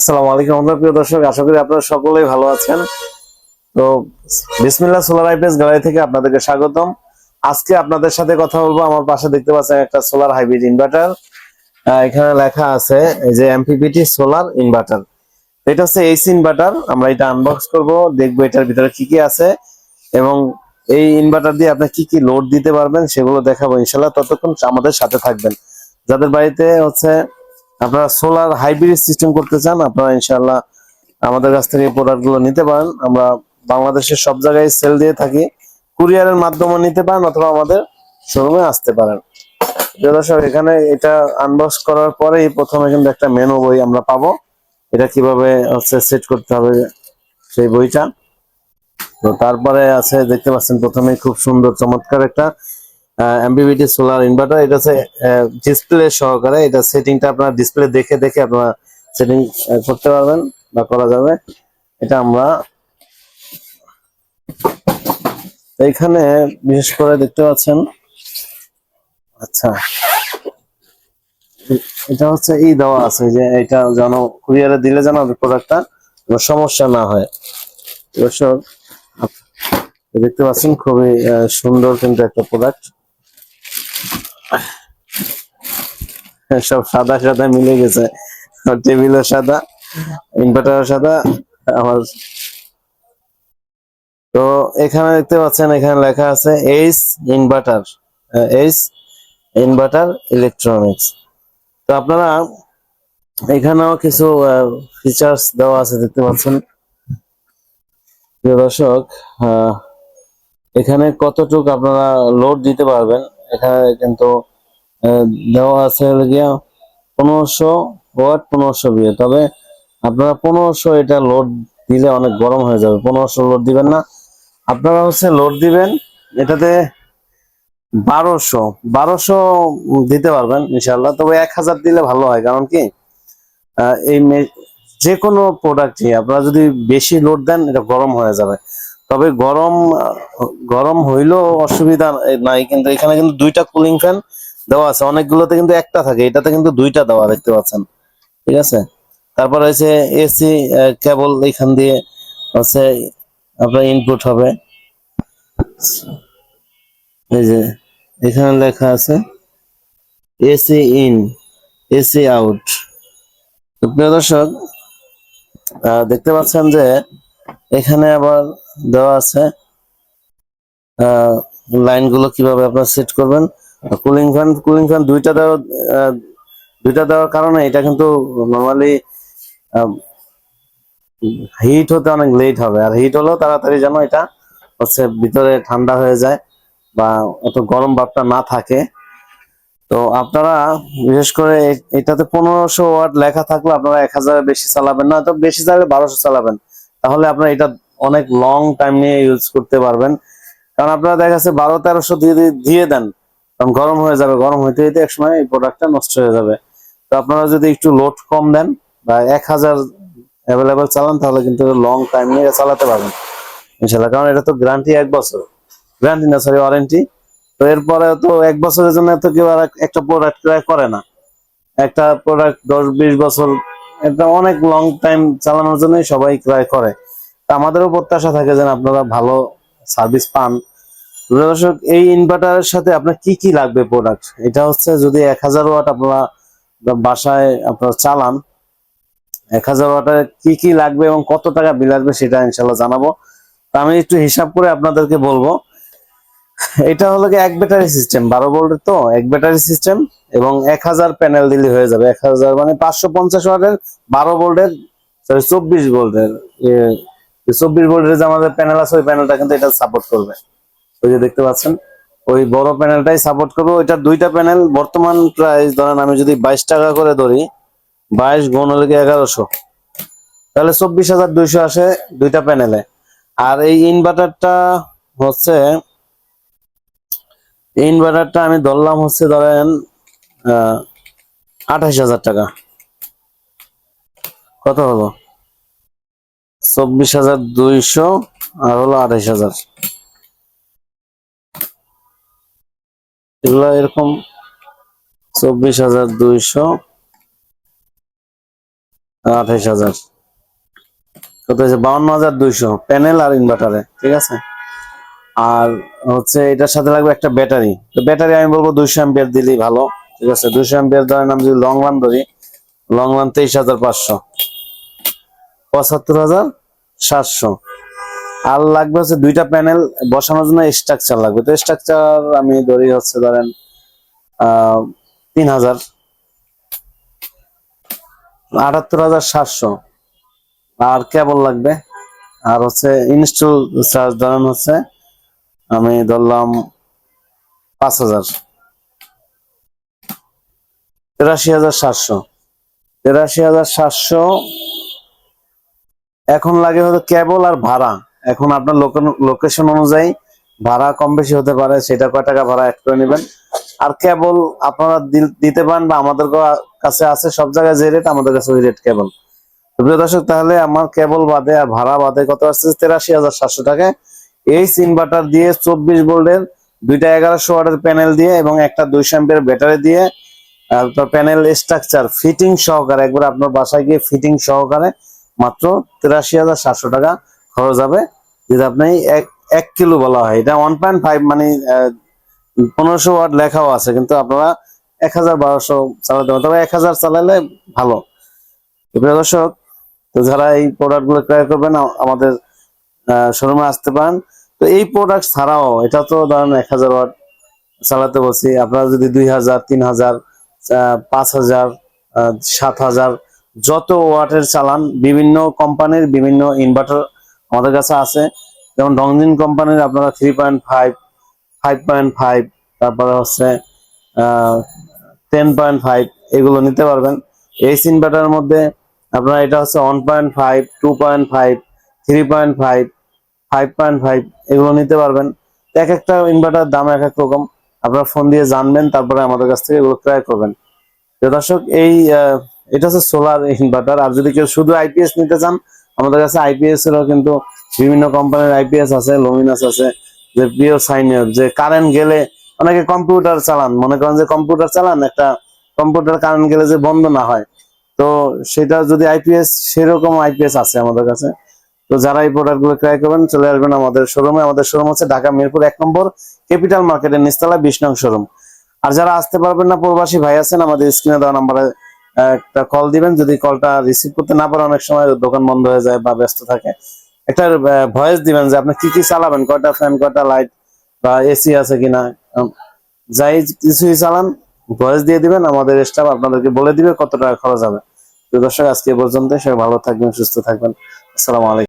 আসসালামু আলাইকুম আমরা প্রিয় দর্শক, আশা করি আপনারা সকলেই ভালো আছেন। তো বিসমিল্লাহ সোলার আইপিএস গ্যালারি থেকে আপনাদেরকে স্বাগতম। আজকে আপনাদের সাথে কথা বলবো। আমার পাশে দেখতে পাচ্ছেন একটা সোলার হাইব্রিড ইনভার্টার। এখানে লেখা আছে এই যে এমপিপিটি সোলার ইনভার্টার। এটা হচ্ছে এসি ইনভার্টার। আমরা এটা আনবক্স করব, দেখবো এটার ভিতরে কি কি আছে এবং এই ইনভার্টার দিয়ে আপনি কি কি লোড দিতে পারবেন সেগুলো দেখাবো ইনশাল্লাহ। ততক্ষণ আমাদের সাথে থাকবেন। যাদের বাড়িতে হচ্ছে আপনারা সোলার হাইব্রিড সিস্টেম করতে চান, আপনারা ইনশাল্লাহ আমাদের কাছ থেকে প্রোডাক্ট গুলো নিতে পারেন। আমরা বাংলাদেশের সব জায়গায় সেল দিয়ে থাকি। কুরিয়ারের মাধ্যমে নিতে পারেন অথবা আমাদের শোরুমে আসতে পারেন। প্রিয় দর্শক, এখানে এটা আনবক্স করার পরেই প্রথমে কিন্তু একটা মেনু বই আমরা পাবো। এটা কিভাবে হচ্ছে সেট করতে হবে সেই বইটা। তো তারপরে আছে দেখতে পাচ্ছেন প্রথমে খুব সুন্দর চমৎকার একটা এমপিপিটি সোলার ইনভার্টার। এটা হচ্ছে ডিসপ্লে সহকারে। এটা সেটিংটা আপনার ডিসপ্লে দেখে দেখে আপনারা সেটিং করতে পারবেন বা করা যাবে। এটা আমরা এইখানে বিশেষ করে দেখতে পাচ্ছেন। আচ্ছা, এটা হচ্ছে এই দেওয়া আছে যে এটা যেন কুরিয়ারে দিলে যেন প্রোডাক্টটা সমস্যা না হয়। দর্শক, দেখতে পাচ্ছেন খুবই সুন্দর কিন্তু একটা প্রোডাক্ট। সব সাদা সাদা মিলে গেছে, টেবিলও সাদা, ইনভার্টারও সাদা। আমার তো এখানে দেখতে পাচ্ছেন এখানে লেখা আছে H inverter, H inverter electronics. তো আপনারা এখানেও কিছু ফিচার্স দেওয়া আছে দেখতে পাচ্ছেন। প্রিয় দর্শক, আহ, এখানে কতটুকু আপনারা লোড দিতে পারবেন এখানে কিন্তু আহ, দেওয়া আছে হলো গিয়া 1500 ওয়াট 1500 VA। তবে আপনারা 1500 এটা লোড দিলে অনেক গরম হয়ে যাবে। 1500 লোড দিবেন না, আপনারা হচ্ছে লোড দিবেন এটাতে 1200 দিতে পারবেন ইনশাল্লাহ। তবে 1000 দিলে ভালো হয়, কারণ কি এই যে কোনো প্রোডাক্টই আপনারা যদি বেশি লোড দেন এটা গরম হয়ে যাবে। তবে গরম হইলেও অসুবিধা নাই, কিন্তু এখানে কিন্তু দুইটা কুলিং ফ্যান দেওয়া আছে। অনেকগুলোতে কিন্তু একটা থাকে, এটাতে কিন্তু দুইটা দেওয়া দেখতে পাচ্ছেন। ঠিক আছে। তারপর হচ্ছে এসি কেবল এখান দিয়ে হচ্ছে আপনার ইনপুট হবে। এই যে এখানে লেখা আছে এসি ইন, এসি আউট। তো প্রিয় দর্শক, দেখতে পাচ্ছেন যে এখানে আবার দেওয়া আছে লাইনগুলো কিভাবে আপনারা সেট করবেন। কুলিং ফ্যান দুইটা দেওয়ার কারণে এটা কিন্তু নর্মালি হিট হতে অনেক লেট হবে। আর হিট হলেও তাড়াতাড়ি যেন এটা হচ্ছে ভিতরে ঠান্ডা হয়ে যায় বা অত গরম ভাবটা না থাকে। তো আপনারা বিশেষ করে এটাতে 1500 ওয়াট লেখা থাকলে আপনারা 1000-এর বেশি চালাবেন না, তো বেশি চাইলে 1200 চালাবেন। তাহলে আপনারা এটা অনেক লং টাইম নিয়ে ইউজ করতে পারবেন। কারণ আপনারা দেখা যাচ্ছে 1200-1300 দিয়ে দেন, কারণ গরম হয়ে যাবে। গরম হইতে হইতে একসময় এই প্রোডাক্টটা নষ্ট হয়ে যাবে। তো আপনারা যদি একটু লোড কম দেন বা 1000 অ্যাভেলেবেল চালান, তাহলে কিন্তু লং টাইম নিয়ে চালাতে পারবেন ইনশাল্লাহ। কারণ এটা তো গ্যারান্টি 1 বছর, গ্যারান্টি না সরি ওয়ারেন্টি। তো এরপরে তো 1 বছরের জন্য তো কেউ আর একটা প্রোডাক্ট ক্রয় করে না। একটা প্রোডাক্ট 10-20 বছর, এটা অনেক লং টাইম চালানোর জন্যই সবাই ক্রয় করে। তা আমাদেরও প্রত্যাশা থাকে যেন আপনারা ভালো সার্ভিস পান। প্রিয় দর্শক, এই ইনভার্টারের সাথে আপনার কি কি লাগবে প্রোডাক্ট, এটা হচ্ছে যদি 1000 ওয়াট আপনারা বাসায় আপনারা চালান, 1000 ওয়াটের কি কি লাগবে এবং কত টাকা বিল আসবে সেটা ইনশাল্লাহ জানাবো। তা আমি একটু হিসাব করে আপনাদেরকে বলবো। এটা হলো কি এক ব্যাটারি সিস্টেম, 12 ভোল্টের, তো এক ব্যাটারি সিস্টেম এবং 1000 প্যানেল দিলে হয়ে যাবে। 1000 মানে 550 ওয়াটের 12 ভোল্টের, সরি 24 ভোল্টের। 24 ভোল্টের যে আমাদের প্যানেল আছে ওই প্যানেলটা কিন্তু এটা সাপোর্ট করবে। ওই যে দেখতে পাচ্ছেন ওই বড় প্যানেলটাই সাপোর্ট করবে। ওইটার দুইটা প্যানেল বর্তমান প্রাইস ধরেন আমি যদি 22 টাকা করে ধরি, 22 গুণ হলে কি 1100, তাহলে 24,200 আসে দুইটা প্যানেলে। আর এই হচ্ছে ইনভার্টারটা আমি ধরলাম হচ্ছে ধরেন 28,000 টাকা। কত হলো? 24,200 আর হলো 28,000। এগুলো এরকম 24,200 28,000 কত হয়েছে 52,200 প্যানেল আর ইনভার্টারে, ঠিক আছে। আর হচ্ছে এটার সাথে লাগবে একটা ব্যাটারি। তো ব্যাটারি আমি বলবো 200 অ্যাম্পিয়ার দিলেই ভালো, ঠিক আছে। 200 অ্যাম্পিয়ার ধরেন আমি যদি লং রান ধরি, লং রান 23,500, 75,700। আর লাগবে হচ্ছে দুইটা প্যানেল বসানোর জন্য স্ট্রাকচার লাগবে। তো স্ট্রাকচার আমি ধরি হচ্ছে ধরেন 3,000, 78,700। আর কেবল লাগবে, আর হচ্ছে ইনস্টল চার্জ ধরেন হচ্ছে আমি ধরলাম 5,000, 83,700। 83,700। এখন লাগে হয়তো কেবল আর ভাড়া। এখন আপনার লোকেশন অনুযায়ী ভাড়া কম বেশি হতে পারে, সেটা কয় টাকা ভাড়া অ্যাড করে নেবেন। আর কেবল আপনারা দিতে পারেন বা আমাদের কাছে আছে, সব জায়গায় যে রেট আমাদের কাছে ওই রেট কেবল। প্রিয় দর্শক, তাহলে আমার কেবল বাদে আর ভাড়া বাদে কত আসছে? 83,700 টাকায় এইচ ইনভার্টার দিয়ে 24 ভোল্টের দুইটা 1100 ওয়াটের প্যানেল দিয়ে এবং একটা 200 অ্যাম্পিয়ার ব্যাটারি দিয়ে প্যানেল স্ট্রাকচার ফিটিং সহকারে একবার আপনার বাসায় গিয়ে ফিটিং সহকারে মাত্র 83,700 টাকা খরচ হবে। যদি আপনি 1 কিলো বলা হয়, এটা 1.5 মানে 1500 ওয়াট লেখাও আছে, কিন্তু আপনারা 1,000-1,200 চালাতে পারেন, তবে 1,000 চালালে ভালো। প্রিয় দর্শক, তো যারা এই প্রোডাক্ট গুলো ক্রয় করবেন আমাদের শোরুমে আসতে পারেন। তো এই প্রোডাক্ট ছাড়াও এটা তো ধরেন 1,000 ওয়াট চালাতে বলছি, আপনারা যদি 2,000, 3,000, 5,000, 7,000 যত ওয়াটের চালান, বিভিন্ন কোম্পানির বিভিন্ন ইনভার্টার আমাদের কাছে আছে। যেমন ডংজিন কোম্পানির আপনারা 3.5, 5.5, তারপরে হচ্ছে 10.5 এগুলো নিতে পারবেন। এইচ ইনভার্টারের মধ্যে আপনারা এটা হচ্ছে 1.5, 2.5, 3.5, 5.5 এগুলো নিতে পারবেন। এক একটা ইনভার্টার দাম এক এক রকম, আপনারা ফোন দিয়ে জানবেন, তারপরে আমাদের কাছ থেকে এগুলো ক্রয় করবেন। তো দর্শক, এটা হচ্ছে সোলার ইনভার্টার। আর যদি কেউ শুধু আইপিএস নিতে চান, আমাদের কাছে আইপিএস এরও কিন্তু বিভিন্ন কোম্পানির আইপিএস আছে, লুমিনাস আছে, যে প্রিয় সাইনিয়র, যে কারেন্ট গেলে অনেকে কম্পিউটার চালান, মনে করেন যে কম্পিউটার চালান, একটা কম্পিউটার কারেন্ট গেলে যে বন্ধ না হয়, তো সেটা যদি আইপিএস, সেরকম আইপিএস আছে আমাদের কাছে। তো যারা এই প্রোডাক্ট গুলো ক্রয় করবেন চলে আসবেন আমাদের শোরুমে। আমাদের শোরুম হচ্ছে ঢাকা মিরপুর 1 নম্বর ক্যাপিটাল মার্কেটের নিচতলা 20 নং শোরুম। আর যারা আসতে পারবেন না, প্রবাসী ভাই আছেন, আমাদের স্ক্রিনে দেওয়া নাম্বারে একটা কল দিবেন। যদি কলটা রিসিভ করতে না পারে, অনেক সময় দোকান বন্ধ হয়ে যায় বা ব্যস্ত থাকে, একটা ভয়েস দিবেন যে আপনি কি কি চালাবেন, কয়টা ফ্যান, কয়টা লাইট বা এসি আছে কিনা, যাই কিছুই চালান ভয়েস দিয়ে দিবেন, আমাদের স্টাফ আপনাদেরকে বলে দিবে কত টাকা খরচ হবে। তো দর্শক, আজকে এ পর্যন্ত। সবাই ভালো থাকবেন, সুস্থ থাকবেন। আসসালামু আলাইকুম।